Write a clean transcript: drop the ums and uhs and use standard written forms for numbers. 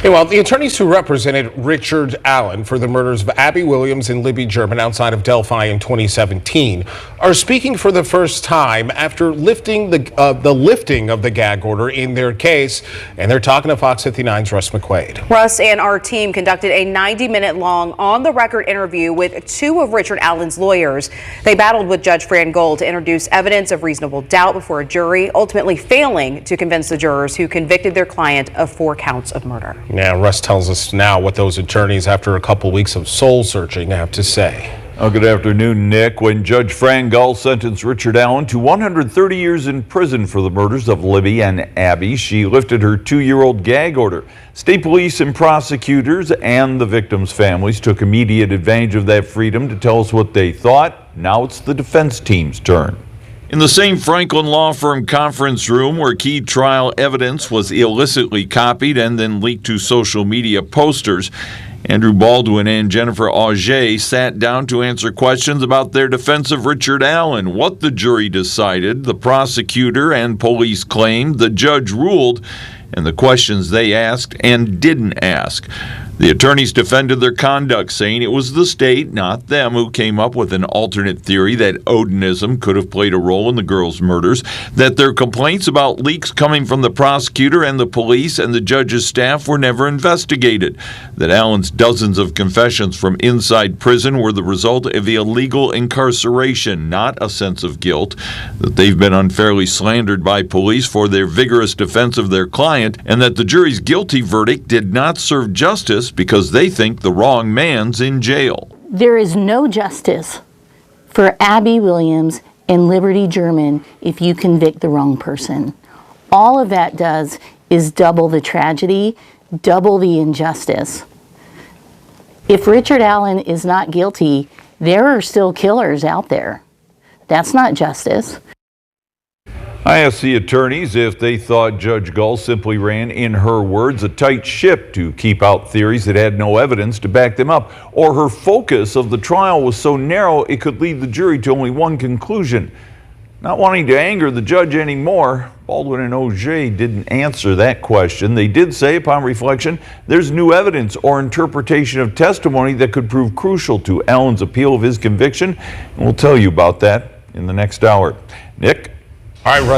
Well, the attorneys who represented Richard Allen for the murders of Abby Williams and Libby German outside of Delphi in 2017 are speaking for the first time after lifting the lifting of the gag order in their case, and they're talking to Fox 59's Russ McQuaid. Russ and our team conducted a 90-minute long on-the-record interview with two of Richard Allen's lawyers. They battled with Judge Fran Gold to introduce evidence of reasonable doubt before a jury, ultimately failing to convince the jurors who convicted their client of 4 counts of murder. Now, Russ tells us now what those attorneys, after a couple weeks of soul searching, have to say. Oh, good afternoon, Nick. When Judge Fran Gold sentenced Richard Allen to 130 years in prison for the murders of Libby and Abby, she lifted her 2-year-old gag order. State police and prosecutors and the victims' families took immediate advantage of that freedom to tell us what they thought. Now it's the defense team's turn. In the same Franklin law firm conference room where key trial evidence was illicitly copied and then leaked to social media posters, Andrew Baldwin and Jennifer Auger sat down to answer questions about their defense of Richard Allen, what the jury decided, the prosecutor and police claimed, the judge ruled, and the questions they asked and didn't ask. The attorneys defended their conduct, saying it was the state, not them, who came up with an alternate theory that Odinism could have played a role in the girls' murders, that their complaints about leaks coming from the prosecutor and the police and the judge's staff were never investigated, that Allen's dozens of confessions from inside prison were the result of illegal incarceration, not a sense of guilt, that they've been unfairly slandered by police for their vigorous defense of their client, and that the jury's guilty verdict did not serve justice because they think the wrong man's in jail. There is no justice for Abby Williams and Libby German if you convict the wrong person. All of that does is double the tragedy, double the injustice. If Richard Allen is not guilty, there are still killers out there. That's not justice. I asked the attorneys if they thought Judge Gull simply ran, in her words, a tight ship to keep out theories that had no evidence to back them up, or her focus of the trial was so narrow it could lead the jury to only one conclusion. Not wanting to anger the judge anymore, Baldwin and Auger didn't answer that question. They did say, upon reflection, there's new evidence or interpretation of testimony that could prove crucial to Allen's appeal of his conviction, and we'll tell you about that in the next hour. Nick? All right, Russ.